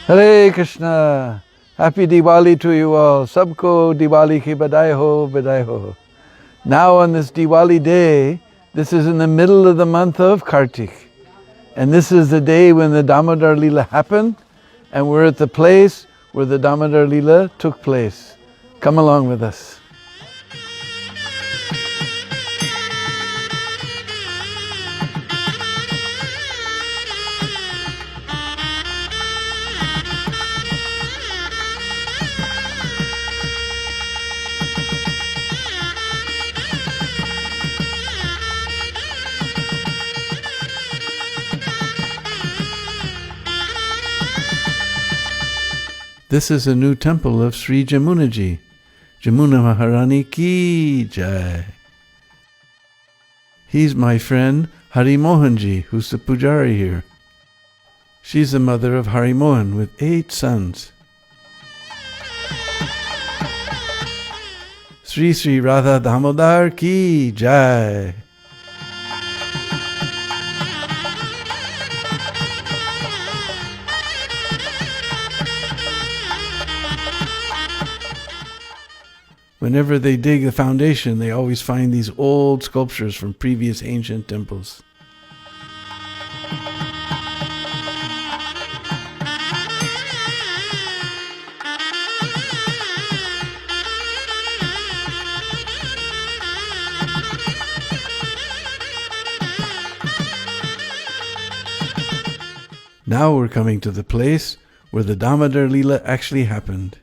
Hare Krishna. Happy Diwali to you all. Sabko Diwali ki badai ho, badai ho. Now on this Diwali day, this is in the middle of the month of Kartik. And this is the day when the Damodar lila happened. And we're at the place where the Damodar lila took place. Come along with us. This is a new temple of Sri Jamunaji. Jamuna Maharani ki jai. He's my friend Hari Mohanji, who's the pujari here. She's the mother of Hari Mohan with 8 sons. Sri Sri Radha Damodar ki jai. Whenever they dig the foundation, they always find these old sculptures from previous ancient temples. Now we're coming to the place where the Damodar lila actually happened.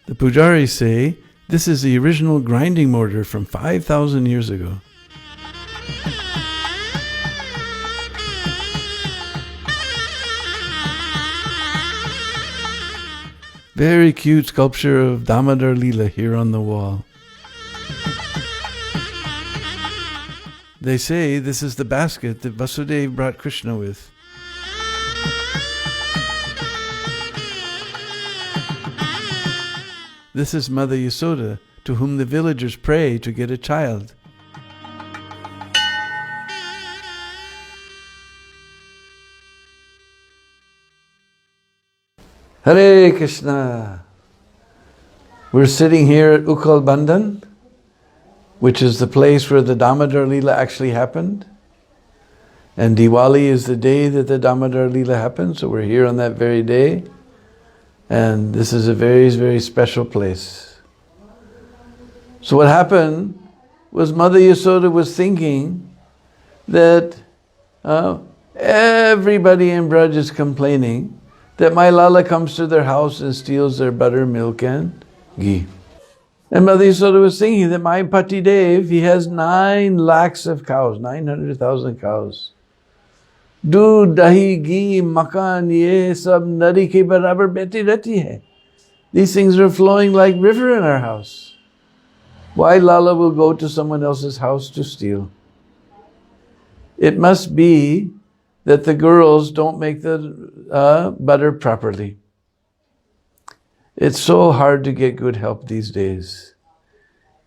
The pujaris say this is the original grinding mortar from 5,000 years ago. Very cute sculpture of Damodar lila here on the wall. They say this is the basket that Vasudeva brought Krishna with. This is Mother Yasoda, to whom the villagers pray to get a child. Hare Krishna. We're sitting here at Ukhal Bandhan, which is the place where the Damodar lila actually happened. And Diwali is the day that the Damodar lila happened, so we're here on that very day. And this is a very, very special place. So what happened was Mother Yasoda was thinking that everybody in Braj is complaining that my Lala comes to their house and steals their butter, milk and ghee. And Mother Yasoda was thinking that my Pati Dev, he has 9 lakhs of cows, 900,000 cows. Doodh, dahi, ghee, makan, ye sab nari ke barabar beti rehti hai. These things are flowing like river in our house. Why Lala will go to someone else's house to steal? It must be that the girls don't make the butter properly. It's so hard to get good help these days.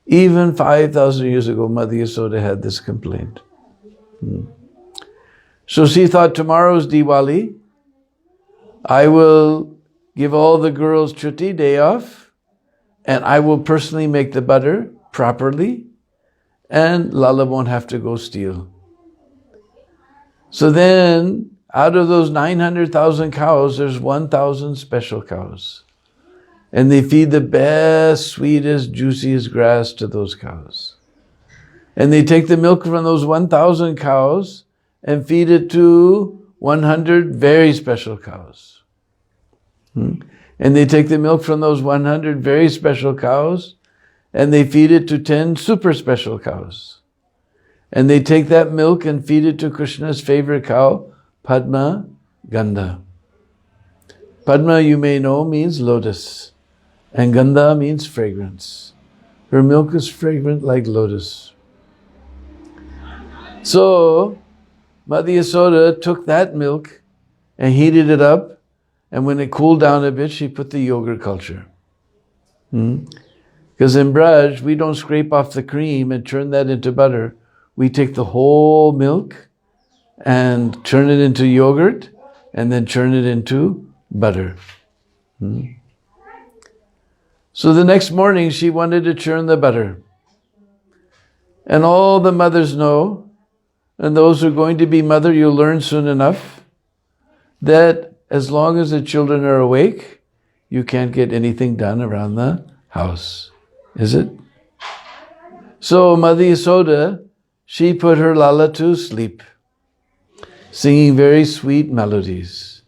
Even 5,000 years ago, Mother Yasoda had this complaint. So she thought, tomorrow's Diwali, I will give all the girls chutti, day off, and I will personally make the butter properly, and Lala won't have to go steal. So then, out of those 900,000 cows, there's 1,000 special cows. And they feed the best, sweetest, juiciest grass to those cows. And they take the milk from those 1,000 cows and feed it to 100 very special cows. And they take the milk from those 100 very special cows and they feed it to 10 super special cows. And they take that milk and feed it to Krishna's favorite cow, Padma Gandha. Padma, you may know, means lotus. And Gandha means fragrance. Her milk is fragrant like lotus. So Mother Yasoda took that milk and heated it up, and when it cooled down a bit, she put the yogurt culture. Because in Braj, we don't scrape off the cream and turn that into butter. We take the whole milk and turn it into yogurt, and then turn it into butter. So the next morning, she wanted to churn the butter. And all the mothers know, and those who are going to be mother, you'll learn soon enough, that as long as the children are awake, you can't get anything done around the house. Is it? So Mother Yasoda, she put her Lala to sleep, singing very sweet melodies.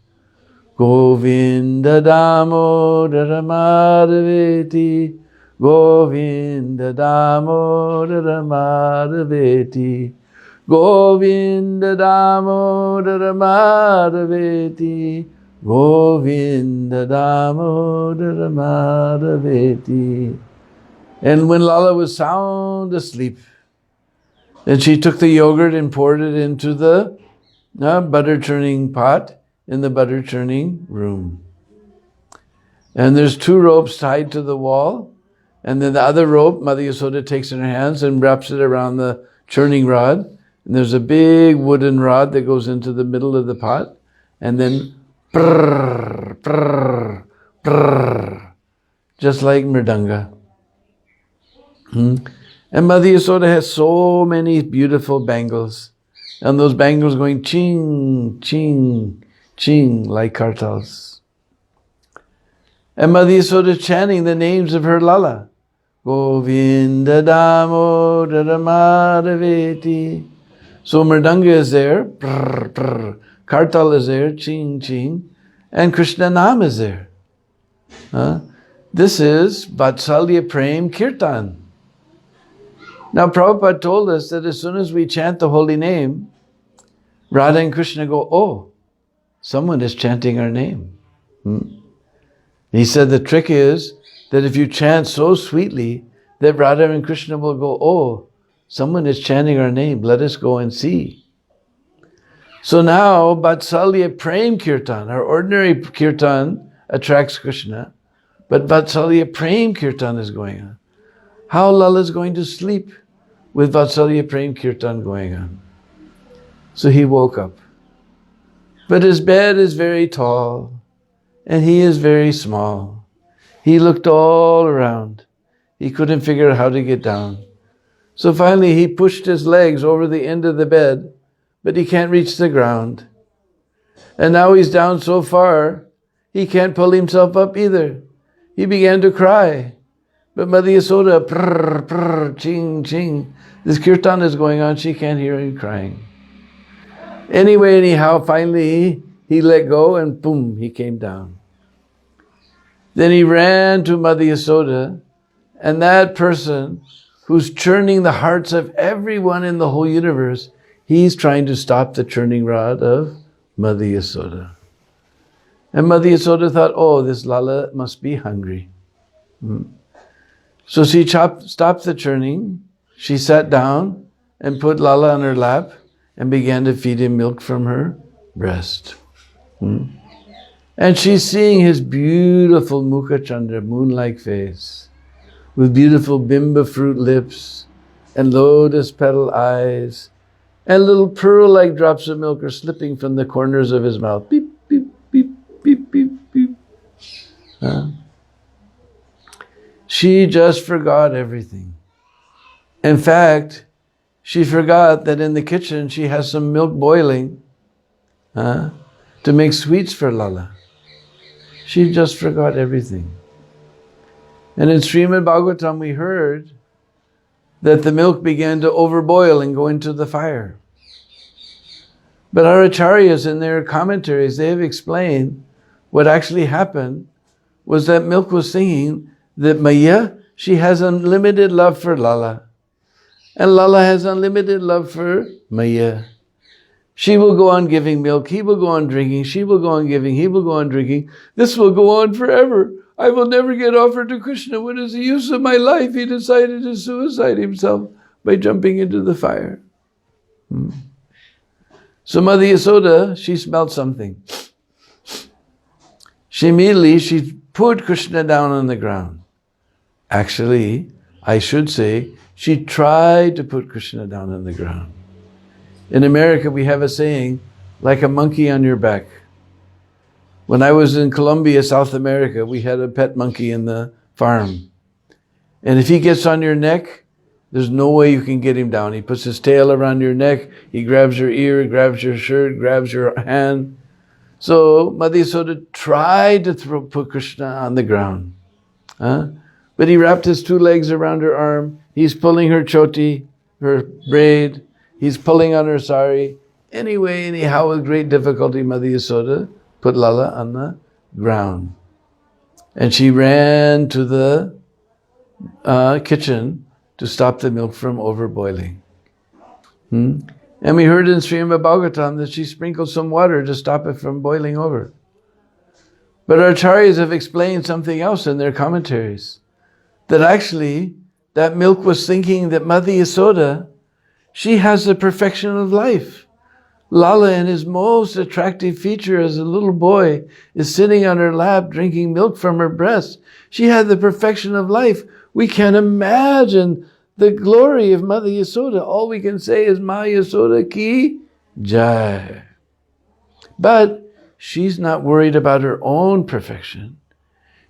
Govinda damodar madhaveti, Govinda damodar madhaveti, Govinda damodar madhaveti, Govinda damodar madhaveti. And when Lala was sound asleep, then she took the yogurt and poured it into the butter churning pot in the butter churning room. And there's 2 ropes tied to the wall, and then the other rope Mother Yasoda takes in her hands and wraps it around the churning rod. And there's a big wooden rod that goes into the middle of the pot, and then prrr, prrr, prrr, just like mridanga. And Mother Yasoda has so many beautiful bangles, and those bangles going ching, ching, ching like kartals. And Mother Yasoda chanting the names of her Lala. Govinda damodar madhaveti. So mridanga is there, prrr, prrr. Kartal is there, ching, ching, and Krishna Nam is there. This is Vatsalya Prem Kirtan. Now Prabhupada told us that as soon as we chant the holy name, Radha and Krishna go, oh, someone is chanting our name. He said the trick is that if you chant so sweetly that Radha and Krishna will go, oh, someone is chanting our name, let us go and see. So now Vatsalya Prem Kirtan, our ordinary Kirtan attracts Krishna, but Vatsalya Prem Kirtan is going on. How Lala is going to sleep with Vatsalya Prem Kirtan going on? So he woke up. But his bed is very tall, and he is very small. He looked all around. He couldn't figure out how to get down. So finally he pushed his legs over the end of the bed, but he can't reach the ground. And now he's down so far, he can't pull himself up either. He began to cry. But Mother Yasoda, prrr, prrr, ching, ching. This kirtan is going on, she can't hear him crying. Anyway, anyhow, finally he let go and boom, he came down. Then he ran to Mother Yasoda, and that person who's churning the hearts of everyone in the whole universe, he's trying to stop the churning rod of Mother Yasoda. And Mother Yasoda thought, oh, this Lala must be hungry. So she stopped the churning, she sat down and put Lala on her lap and began to feed him milk from her breast. And she's seeing his beautiful Mukha Chandra, moon-like face, with beautiful bimba fruit lips and lotus petal eyes, and little pearl-like drops of milk are slipping from the corners of his mouth. Beep, beep, beep, beep, beep, beep. She just forgot everything. In fact, she forgot that in the kitchen she has some milk boiling to make sweets for Lala. She just forgot everything. And in Srimad Bhagavatam we heard that the milk began to overboil and go into the fire. But our acharyas in their commentaries, they have explained what actually happened was that milk was singing that Maya, she has unlimited love for Lala. And Lala has unlimited love for Maya. She will go on giving milk, he will go on drinking, she will go on giving, he will go on drinking. This will go on forever. I will never get offered to Krishna. What is the use of my life? He decided to suicide himself by jumping into the fire. So Mother Yasoda, she smelled something. She put Krishna down on the ground. Actually, I should say, she tried to put Krishna down on the ground. In America, we have a saying, like a monkey on your back. When I was in Colombia, South America, we had a pet monkey in the farm. And if he gets on your neck, there's no way you can get him down. He puts his tail around your neck, he grabs your ear, grabs your shirt, grabs your hand. So Mother Yasoda tried to put Krishna on the ground. But he wrapped his two legs around her arm. He's pulling her choti, her braid. He's pulling on her sari. Anyhow, with great difficulty, Mother Yasoda put Lala on the ground. And she ran to the kitchen to stop the milk from overboiling. And we heard in Srimad Bhagavatam that she sprinkled some water to stop it from boiling over. But our acharyas have explained something else in their commentaries. That actually, that milk was thinking that Mother Yasoda, she has the perfection of life. Lala, in his most attractive feature as a little boy, is sitting on her lap drinking milk from her breast. She had the perfection of life. We can't imagine the glory of Mother Yasoda. All we can say is Ma Yasoda ki jai. But she's not worried about her own perfection.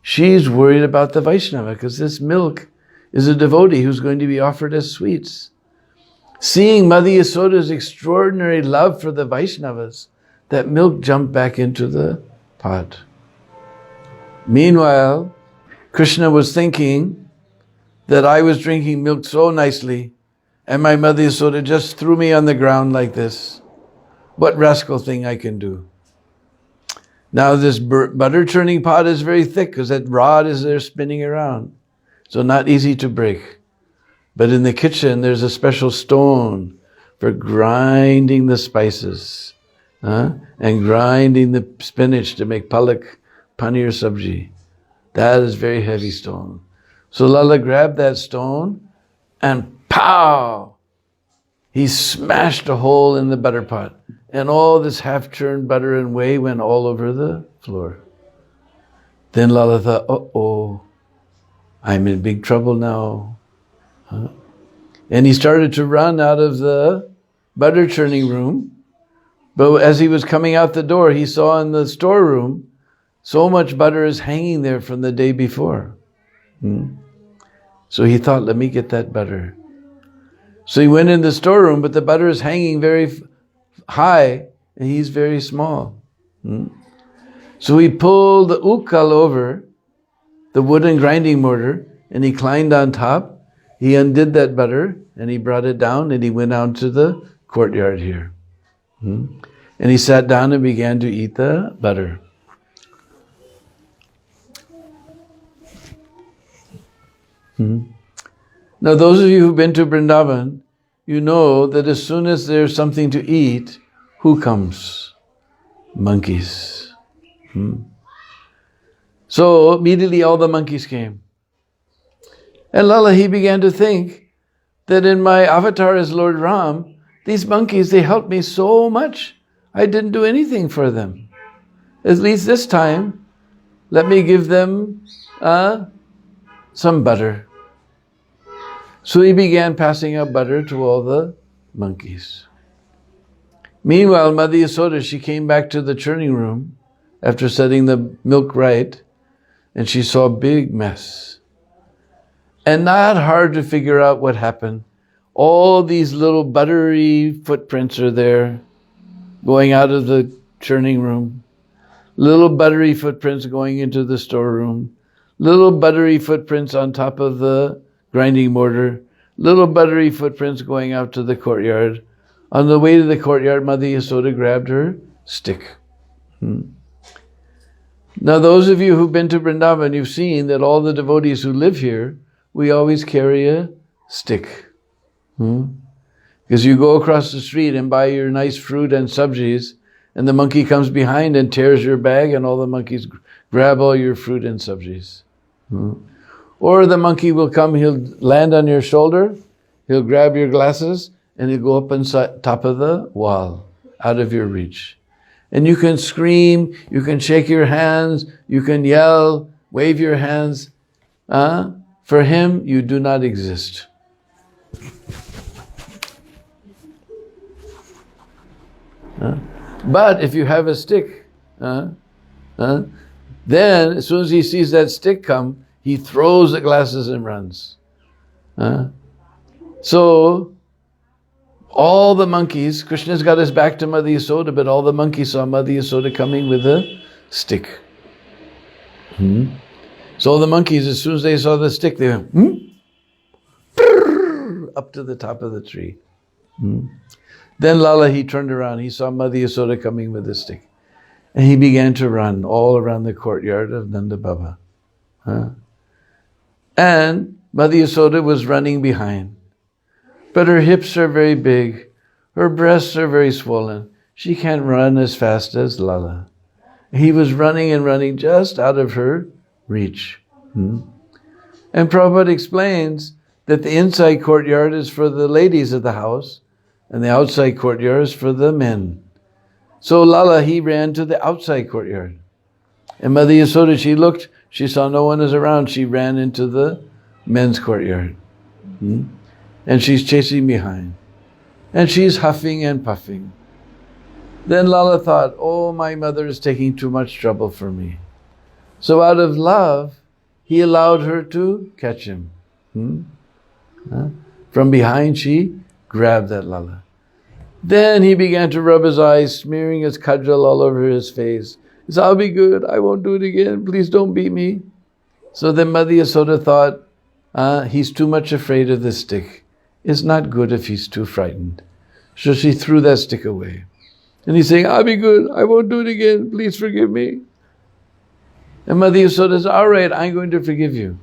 She's worried about the Vaishnava, because this milk is a devotee who's going to be offered as sweets. Seeing Mother Yasoda's extraordinary love for the Vaishnavas, that milk jumped back into the pot. Meanwhile, Krishna was thinking that I was drinking milk so nicely, and my Mother Yasoda just threw me on the ground like this. What rascal thing I can do? Now this butter churning pot is very thick because that rod is there spinning around. So not easy to break. But in the kitchen there's a special stone for grinding the spices and grinding the spinach to make palak paneer sabji. That is very heavy stone. So Lala grabbed that stone and pow! He smashed a hole in the butter pot. And all this half-churned butter and whey went all over the floor. Then Lala thought, uh-oh, I'm in big trouble now. And he started to run out of the butter churning room. But as he was coming out the door, he saw in the storeroom, so much butter is hanging there from the day before. So he thought, let me get that butter. So he went in the storeroom, but the butter is hanging very high, and he's very small. So he pulled the ukhal over, the wooden grinding mortar, and he climbed on top. He undid that butter, and he brought it down, and he went out to the courtyard here. And he sat down and began to eat the butter. Now those of you who've been to Vrindavan, you know that as soon as there's something to eat, who comes? Monkeys. So immediately all the monkeys came. And Lala, he began to think that in my avatar as Lord Ram, these monkeys, they helped me so much. I didn't do anything for them. At least this time, let me give them some butter. So he began passing out butter to all the monkeys. Meanwhile, Mother Yasoda, she came back to the churning room after setting the milk right, and she saw a big mess. And not hard to figure out what happened. All these little buttery footprints are there, going out of the churning room. Little buttery footprints going into the storeroom. Little buttery footprints on top of the grinding mortar. Little buttery footprints going out to the courtyard. On the way to the courtyard, Mother Yasoda grabbed her stick. Now those of you who've been to Vrindavan, you've seen that all the devotees who live here, we always carry a stick. Because you go across the street and buy your nice fruit and sabjis, and the monkey comes behind and tears your bag, and all the monkeys grab all your fruit and sabjis. Or the monkey will come, he'll land on your shoulder, he'll grab your glasses, and it'll go up on top of the wall, out of your reach. And you can scream, you can shake your hands, you can yell, wave your hands. For him, you do not exist. But if you have a stick, then as soon as he sees that stick come, he throws the glasses and runs. So, all the monkeys, Krishna's got his back to Mother Yasoda, but all the monkeys saw Mother Yasoda coming with a stick. So all the monkeys, as soon as they saw the stick, they went, up to the top of the tree. Then Lala, he turned around, he saw Mother Yasoda coming with a stick. And he began to run all around the courtyard of Nanda Baba. And Mother Yasoda was running behind. But her hips are very big, her breasts are very swollen. She can't run as fast as Lala. He was running and running just out of her reach. And Prabhupada explains that the inside courtyard is for the ladies of the house, and the outside courtyard is for the men. So Lala, he ran to the outside courtyard. And Mother Yasoda, she looked, she saw no one is around, she ran into the men's courtyard. And she's chasing behind. And she's huffing and puffing. Then Lala thought, oh, my mother is taking too much trouble for me. So out of love, he allowed her to catch him. From behind, she grabbed that Lala. Then he began to rub his eyes, smearing his kajal all over his face. He said, I'll be good, I won't do it again, please don't beat me. So then Mother Yasoda thought, he's too much afraid of the stick. It's not good if he's too frightened. So she threw that stick away. And he's saying, I'll be good, I won't do it again, please forgive me. And Mother Yasoda said, all right, I'm going to forgive you.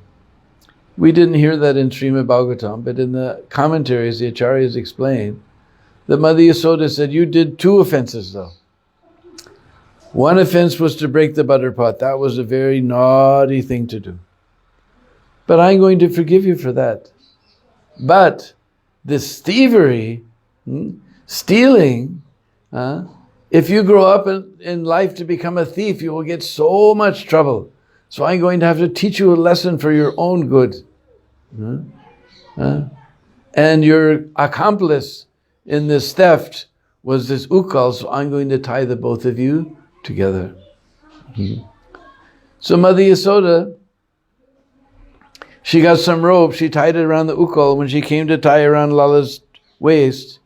We didn't hear that in Srimad Bhagavatam, but in the commentaries, the Acharyas explain that Mother Yasoda said, you did 2 offenses though. One offense was to break the butter pot. That was a very naughty thing to do. But I'm going to forgive you for that. But this thievery, stealing, if you grow up in life to become a thief, you will get so much trouble. So I'm going to have to teach you a lesson for your own good. And your accomplice in this theft was this ukhal, so I'm going to tie the both of you together. So Mother Yasoda, she got some rope, she tied it around the ukhal. When she came to tie around Lala's waist,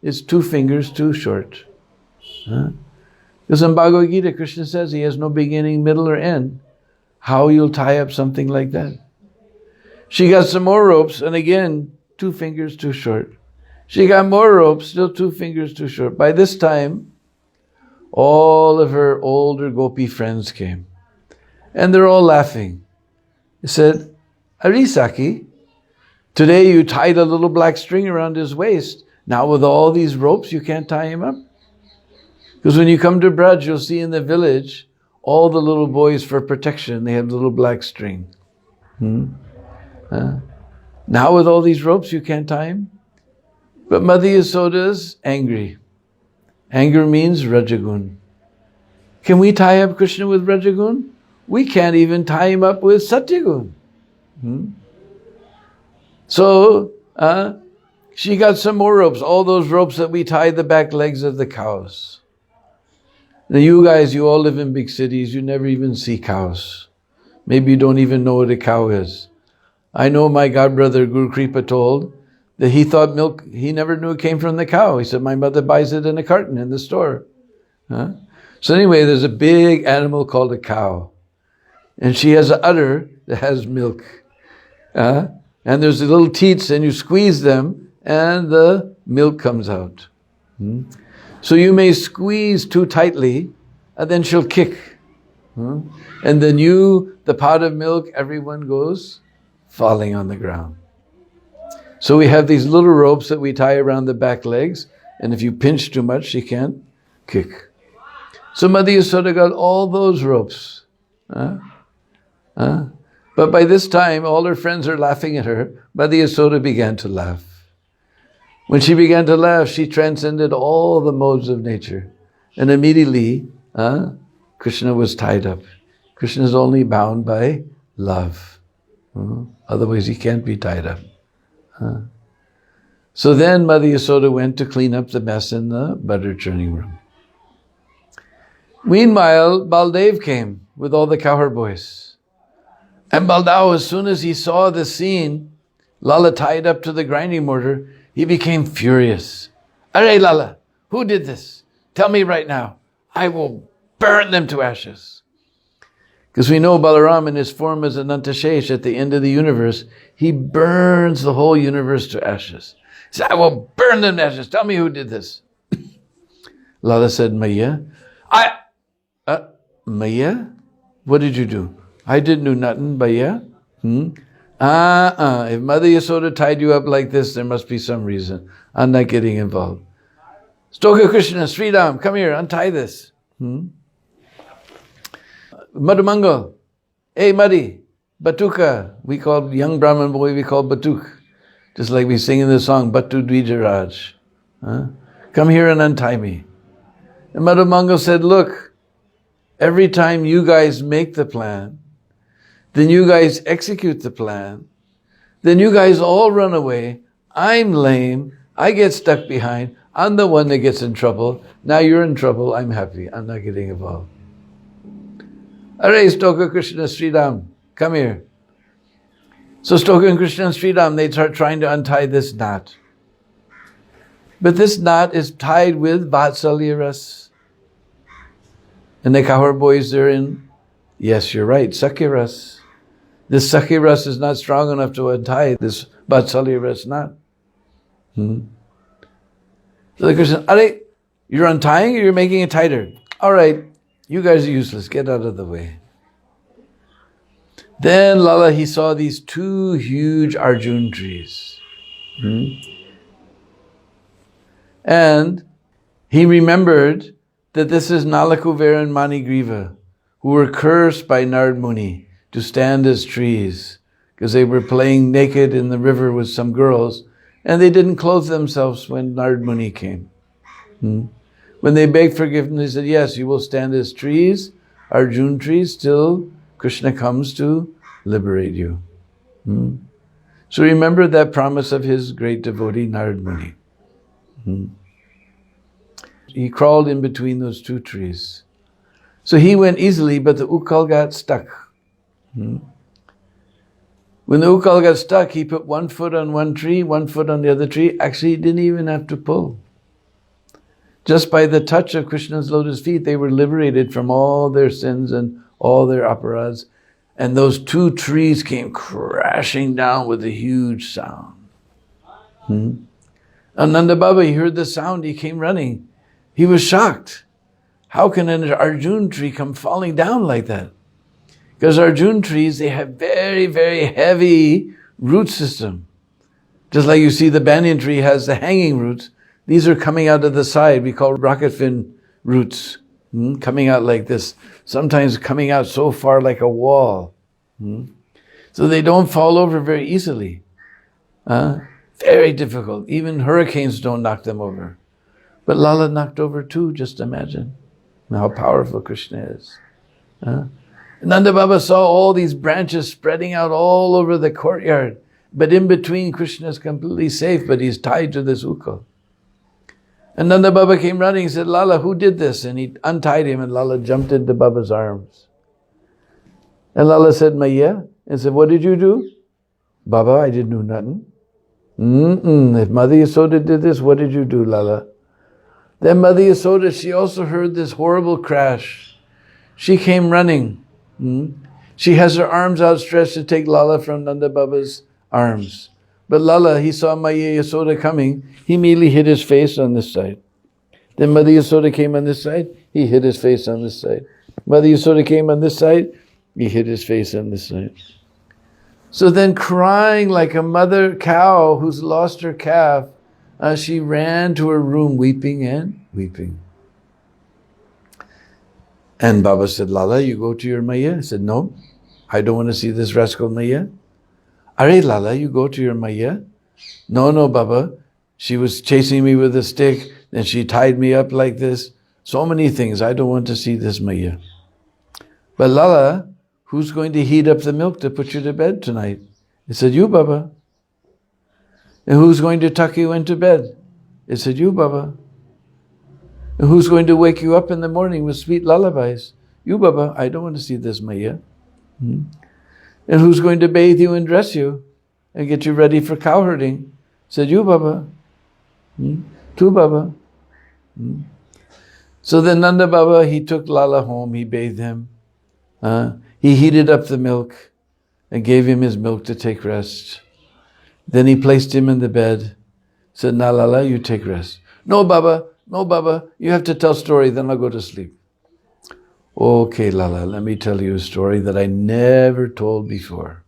it's 2 fingers too short. Because in Bhagavad Gita, Krishna says he has no beginning, middle, or end. How you'll tie up something like that? She got some more ropes, and again, 2 fingers too short. She got more ropes, still 2 fingers too short. By this time, all of her older gopi friends came. And they're all laughing. They said, Arisaki, today you tied a little black string around his waist. Now with all these ropes, you can't tie him up. Because when you come to Braj, you'll see in the village, all the little boys for protection, they have little black string. Now with all these ropes, you can't tie him. But Mother Yasoda's angry. Anger means Rajagun. Can we tie up Krishna with Rajagun? We can't even tie him up with Satyagun. So, she got some more ropes, all those ropes that we tie the back legs of the cows. Now you guys, you all live in big cities, you never even see cows. Maybe you don't even know what a cow is. I know my godbrother Guru Kripa told that he thought milk, he never knew it came from the cow. He said, my mother buys it in a carton in the store. So anyway, there's a big animal called a cow. And she has an udder that has milk. And there's the little teats, and you squeeze them, and the milk comes out. So you may squeeze too tightly, and then she'll kick. And then the pot of milk, everyone goes falling on the ground. So we have these little ropes that we tie around the back legs, and if you pinch too much, she can't kick. So Mother Yasoda got all those ropes. But by this time, all her friends are laughing at her. Mother Yasoda began to laugh. When she began to laugh, she transcended all the modes of nature. And immediately, Krishna was tied up. Krishna is only bound by love. Otherwise, he can't be tied up. So then Mother Yasoda went to clean up the mess in the butter churning room. Meanwhile, Baldev came with all the cowherd boys. And Baldao, as soon as he saw the scene, Lala tied up to the grinding mortar, he became furious. Arey Lala, who did this? Tell me right now. I will burn them to ashes. Because we know Balaram in his form as Anantashesh at the end of the universe, he burns the whole universe to ashes. He said, I will burn them to ashes. Tell me who did this. Lala said, Maya. Maya? What did you do? I didn't do nothing, Maya. If Mother Yasoda tied you up like this, there must be some reason. I'm not getting involved. Stoka Krishna, Sridham, come here, untie this. Madhumangal, hey Madhi, Batuka, we call young Brahmin boy, we call Batuk. Just like we sing in the song, Batu Dvijaraj. Come here and untie me. And Madhumangal said, look, every time you guys make the plan, then you guys execute the plan, then you guys all run away, I'm lame, I get stuck behind, I'm the one that gets in trouble, now you're in trouble, I'm happy, I'm not getting involved. Arey, Stoka Krishna Sridham, come here. So Stoka and Krishna and Sridham, they start trying to untie this knot. But this knot is tied with Vatsalya Ras. And the cowherd boys are in, yes, you're right, Sakya Ras. This Sakya Ras is not strong enough to untie this Vatsalya Ras knot. So the Krishna, Arey, you're untying or you're making it tighter? All right, you guys are useless, get out of the way. Then Lala, he saw these two huge Arjun trees. And he remembered that this is Nalakuvera and Manigriva, who were cursed by Narad Muni to stand as trees, because they were playing naked in the river with some girls, and they didn't clothe themselves when Narad Muni came. When they begged forgiveness, he said, yes, you will stand as trees, Arjun trees, till Krishna comes to liberate you. So remember that promise of his great devotee, Narad Muni. He crawled in between those two trees. So he went easily, but the ukhal got stuck. When the ukhal got stuck, he put 1 foot on one tree, 1 foot on the other tree. Actually, he didn't even have to pull. Just by the touch of Krishna's lotus feet, they were liberated from all their sins and all their aparads. And those two trees came crashing down with a huge sound. Ananda Baba, he heard the sound, he came running. He was shocked. How can an Arjun tree come falling down like that? Because Arjun trees, they have very, very heavy root system. Just like you see the banyan tree has the hanging roots, these are coming out of the side, we call rocket fin roots, coming out like this, sometimes coming out so far like a wall. So they don't fall over very easily. Very difficult. Even hurricanes don't knock them over. But Lala knocked over too, just imagine how powerful Krishna is. Nanda Baba saw all these branches spreading out all over the courtyard, but in between Krishna is completely safe, but he's tied to this ukhal. And Nanda Baba came running and said, Lala, who did this? And he untied him and Lala jumped into Baba's arms. And Lala said, Maya, and said, what did you do? Baba, I didn't do nothing. If Mother Yasoda did this, what did you do, Lala? Then Mother Yasoda, she also heard this horrible crash. She came running. She has her arms outstretched to take Lala from Nanda Baba's arms. But Lala, he saw Maya Yasoda coming, he immediately hid his face on this side. Then Mother Yasoda came on this side, he hid his face on this side. Mother Yasoda came on this side, he hid his face on this side. So then, crying like a mother cow who's lost her calf, she ran to her room weeping and weeping. And Baba said, Lala, you go to your Maya? I said, no, I don't want to see this rascal Maya. Arey Lala, you go to your Maya? No, Baba, She was chasing me with a stick, then she tied me up like this. So many things. I don't want to see this, Maya. But Lala, who's going to heat up the milk to put you to bed tonight? It said, you, Baba. And who's going to tuck you into bed? It said, you, Baba. And who's going to wake you up in the morning with sweet lullabies? You, Baba. I don't want to see this, Maya. And who's going to bathe you and dress you and get you ready for cow herding? Said, you, Baba. Tu, Baba. So then Nanda Baba, he took Lala home, he bathed him. He heated up the milk and gave him his milk to take rest. Then he placed him in the bed. Said, now Lala, you take rest. No, Baba, you have to tell story, then I'll go to sleep. Okay, Lala, let me tell you a story that I never told before.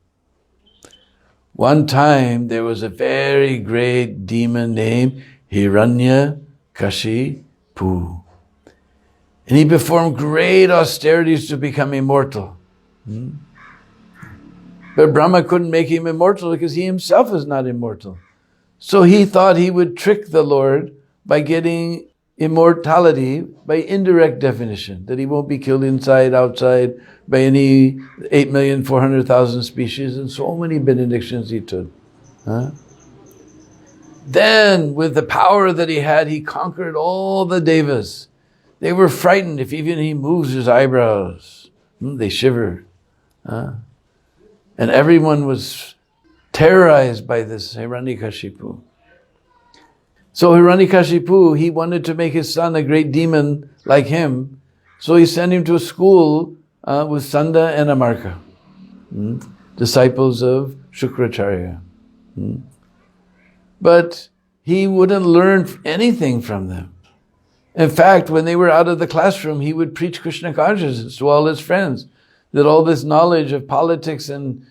One time, there was a very great demon named Hiranyakashipu. And he performed great austerities to become immortal. But Brahma couldn't make him immortal because he himself is not immortal. So he thought he would trick the Lord by getting immortality by indirect definition, that he won't be killed inside, outside, by any 8,400,000 species, and so many benedictions he took. Then, with the power that he had, he conquered all the devas. They were frightened if even he moves his eyebrows. They shivered. And everyone was terrorized by this Hiranyakashipu. So Hiranyakashipu, he wanted to make his son a great demon like him. So he sent him to a school with Sanda and Amarka, disciples of Shukracharya. But he wouldn't learn anything from them. In fact, when they were out of the classroom, he would preach Krishna consciousness to all his friends, that all this knowledge of politics and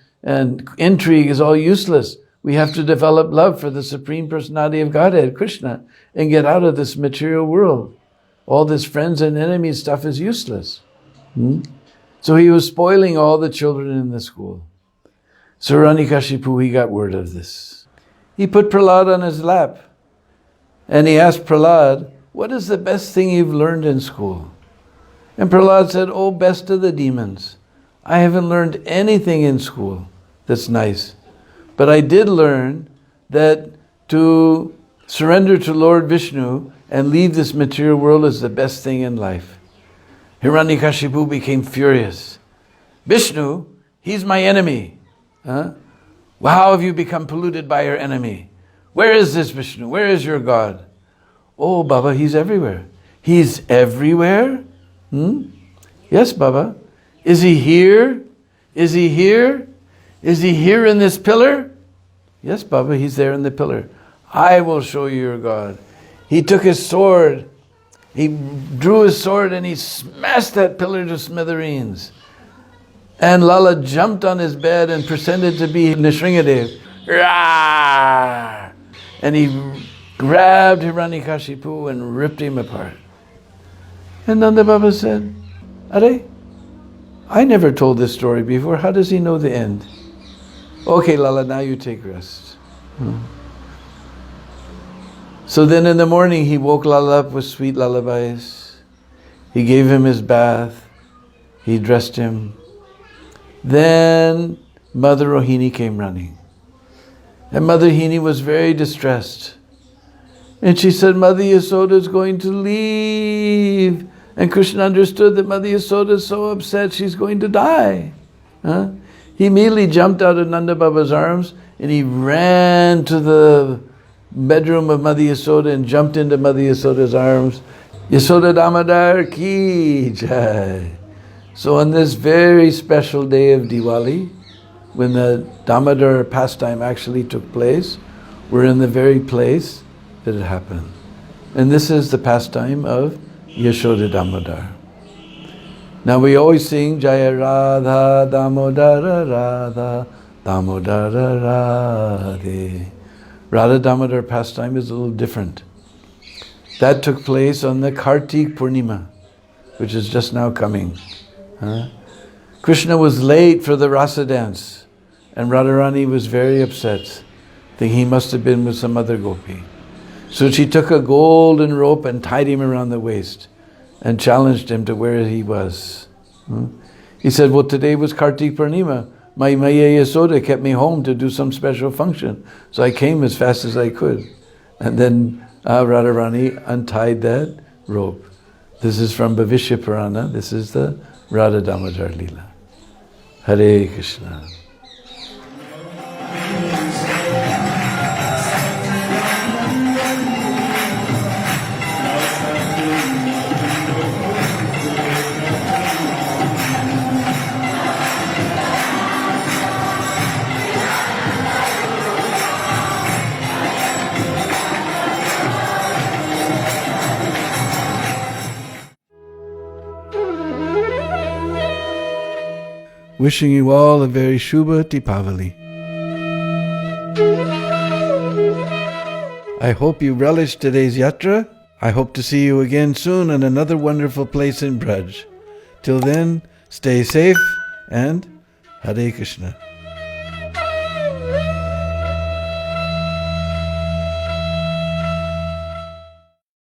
intrigue is all useless. We have to develop love for the Supreme Personality of Godhead, Krishna, and get out of this material world. All this friends and enemies stuff is useless. So he was spoiling all the children in the school. So Hiranyakashipu, he got word of this. He put Prahlad on his lap and he asked Prahlad, what is the best thing you've learned in school? And Prahlad said, oh, best of the demons. I haven't learned anything in school that's nice. But I did learn that to surrender to Lord Vishnu and leave this material world is the best thing in life. Hiranyakashipu became furious. Vishnu, he's my enemy. Well, how have you become polluted by your enemy? Where is this Vishnu? Where is your God? Oh, Baba, he's everywhere. He's everywhere? Yes, Baba. Is he here? Is he here? Is he here in this pillar? Yes, Baba, he's there in the pillar. I will show you your God. He took his sword. He drew his sword and he smashed that pillar to smithereens. And Lala jumped on his bed and pretended to be Nrsingadev. Rawr! And he grabbed Hiranyakashipu and ripped him apart. And Nanda Baba said, Are, I never told this story before. How does he know the end? Okay, Lala, now you take rest. So then in the morning, he woke Lala up with sweet lullabies. He gave him his bath. He dressed him. Then Mother Rohini came running. And Mother Rohini was very distressed. And she said, Mother Yasoda is going to leave. And Krishna understood that Mother Yasoda is so upset, she's going to die. He immediately jumped out of Nanda Baba's arms and he ran to the bedroom of Mother Yasoda and jumped into Mother Yasoda's arms. Yasoda Damodar ki jai. So on this very special day of Diwali, when the Damodar pastime actually took place, we're in the very place that it happened. And this is the pastime of Yashoda Damodar. Now we always sing Jaya Radha Damodara Radha Damodara Radhe. Radha Damodar pastime is a little different. That took place on the Kartik Purnima, which is just now coming. Krishna was late for the rasa dance and Radharani was very upset, thinking he must have been with some other gopi. So she took a golden rope and tied him around the waist and challenged him to where he was. He said, well, today was Kartik Purnima. My Maya Yasoda kept me home to do some special function. So I came as fast as I could. And then Radharani untied that rope. This is from Bhavishya Purana. This is the Radha Damodar lila. Hare Krishna. Wishing you all a very Shubha Deepavali. I hope you relished today's yatra. I hope to see you again soon in another wonderful place in Braj. Till then, stay safe and Hare Krishna.